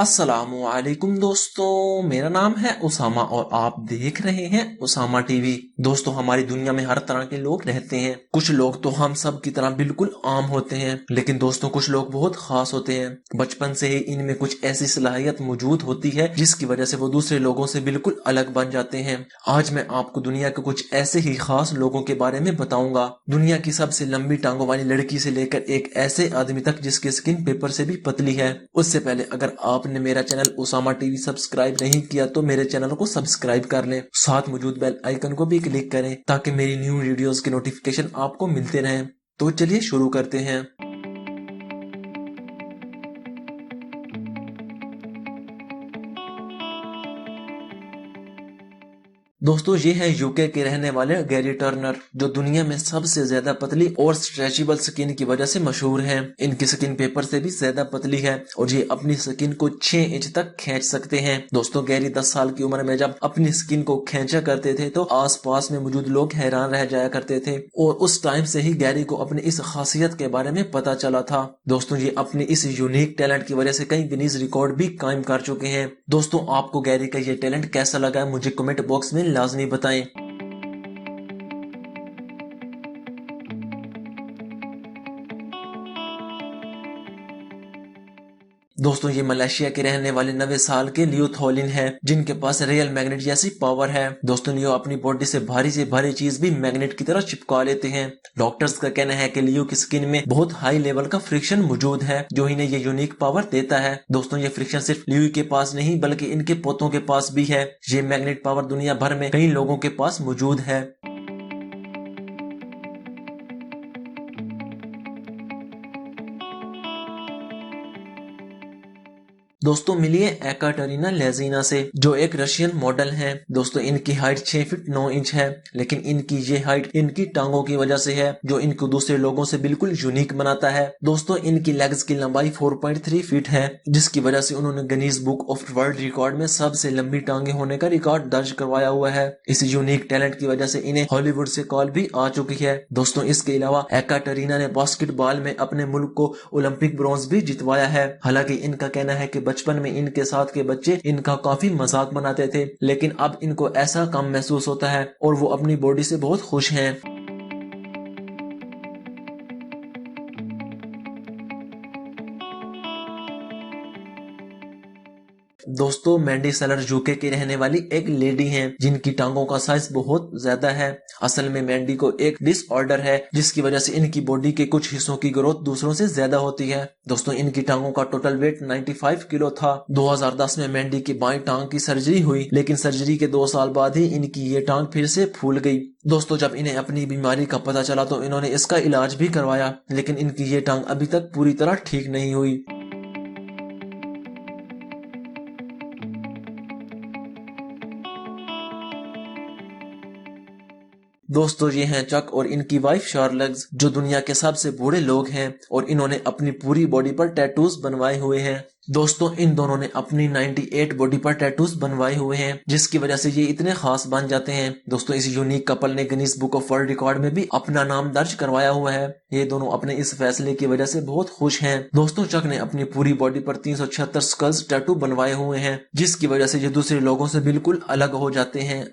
अस्सलामुअलैकुम दोस्तों, मेरा नाम है उसामा और आप देख रहे हैं उसामा टीवी। दोस्तों, हमारी दुनिया में हर तरह के लोग रहते हैं। कुछ लोग तो हम सब की तरह बिल्कुल आम होते हैं, लेकिन दोस्तों कुछ लोग बहुत खास होते हैं। बचपन से ही इनमें कुछ ऐसी सलाहियत मौजूद होती है जिसकी वजह से वो दूसरे लोगों से बिल्कुल अलग बन जाते हैं। आज मैं आपको दुनिया के कुछ ऐसे ही खास लोगों के बारे में बताऊंगा। दुनिया की सबसे लंबी टांगों वाली लड़की से लेकर एक ऐसे आदमी तक जिसकी स्किन पेपर से भी पतली है। उससे पहले अगर आपने मेरा चैनल उसामा टीवी सब्सक्राइब नहीं किया तो मेरे चैनल को सब्सक्राइब कर लें, साथ मौजूद बेल आइकन को भी क्लिक करें ताकि मेरी न्यू वीडियोस के नोटिफिकेशन आपको मिलते रहें। तो चलिए शुरू करते हैं। दोस्तों, ये है यूके के रहने वाले गैरी टर्नर, जो दुनिया में सबसे ज्यादा पतली और स्ट्रेचेबल स्किन की वजह से मशहूर हैं। इनकी स्किन पेपर से भी ज्यादा पतली है और ये अपनी स्किन को 6 इंच तक खींच सकते हैं। दोस्तों, गैरी 10 साल की उम्र में जब अपनी स्किन को खींचा करते थे तो आसपास में मौजूद लोग हैरान रह जाया करते थे और उस टाइम से ही गैरी को अपनी इस खासियत के बारे में पता चला था। दोस्तों, ये अपनी इस यूनिक टैलेंट की वजह से कई गिनीज रिकॉर्ड भी कायम कर चुके हैं। दोस्तों, आपको गैरी का ये टैलेंट कैसा लगा है मुझे कमेंट बॉक्स में लाजमी बताएं। दोस्तों, ये मलेशिया के रहने वाले 90 साल के लियो थोलिन है, जिनके पास रियल मैग्नेट जैसी पावर है। दोस्तों, लियो अपनी बॉडी से भारी चीज भी मैग्नेट की तरह चिपका लेते हैं। डॉक्टर्स का कहना है कि लियो की स्किन में बहुत हाई लेवल का फ्रिक्शन मौजूद है, जो इन्हें ये यूनिक पावर देता है। दोस्तों, ये फ्रिक्शन सिर्फ लियो के पास नहीं बल्कि इनके पोतों के पास भी है। ये मैग्नेट पावर दुनिया भर में कई लोगों के पास मौजूद है। दोस्तों, मिलिए एकाटेरिना लेजिना से, जो एक रशियन मॉडल हैं। दोस्तों, इनकी हाइट 6 फीट 9 इंच है, लेकिन इनकी ये हाइट इनकी टांगों की वजह से है, जो इनको दूसरे लोगों से बिल्कुल यूनिक बनाता है। दोस्तों, इनकी लेग्स की लंबाई 4.3 फीट है, जिसकी वजह से उन्होंने Guinness book of world record में सबसे लंबी टांगे होने का रिकॉर्ड दर्ज करवाया हुआ है। इस यूनिक टैलेंट की वजह से इन्हें हॉलीवुड से कॉल भी आ चुकी है। दोस्तों, इसके अलावा एकाटेरिना ने बास्केटबॉल में अपने मुल्क को ओलंपिक ब्रॉन्ज भी जितवाया है। हालांकि इनका कहना है कि बचपन में इनके साथ के बच्चे इनका काफी मजाक बनाते थे, लेकिन अब इनको ऐसा कम महसूस होता है और वो अपनी बॉडी से बहुत खुश हैं। दोस्तों, मैंडी सेलर यूके की रहने वाली एक लेडी हैं, जिनकी टांगों का साइज बहुत ज्यादा है। असल में मैंडी को एक डिसऑर्डर है, जिसकी वजह से इनकी बॉडी के कुछ हिस्सों की ग्रोथ दूसरों से ज्यादा होती है। दोस्तों, इनकी टांगों का टोटल वेट 95 किलो था। 2010 में मैंडी की बाईं टांग की सर्जरी हुई, लेकिन सर्जरी के 2 साल बाद ही इनकी ये टांग फिर से फूल गई। दोस्तों, जब इन्हें अपनी बीमारी का पता चला तो इन्होंने इसका इलाज भी करवाया, लेकिन इनकी ये टांग अभी तक पूरी तरह ठीक नहीं हुई। दोस्तों, ये हैं चक और इनकी वाइफ शार्लग्स, जो दुनिया के सबसे बूढ़े लोग हैं और इन्होंने अपनी पूरी बॉडी पर टैटूज बनवाए हुए हैं। दोस्तों, इन दोनों ने अपनी 98 बॉडी पर टैटूज बनवाए हुए हैं, जिसकी वजह से ये इतने खास बन जाते हैं। दोस्तों, इस यूनिक कपल ने Guinness book of world record में भी अपना नाम दर्ज करवाया हुआ है। ये दोनों अपने इस फैसले की वजह से बहुत खुश हैं। दोस्तों, चक ने अपनी पूरी बॉडी पर 376 स्कल्स टैटू बनवाए हुए हैं, जिसकी वजह से ये दूसरे लोगों से बिल्कुल अलग हो जाते हैं।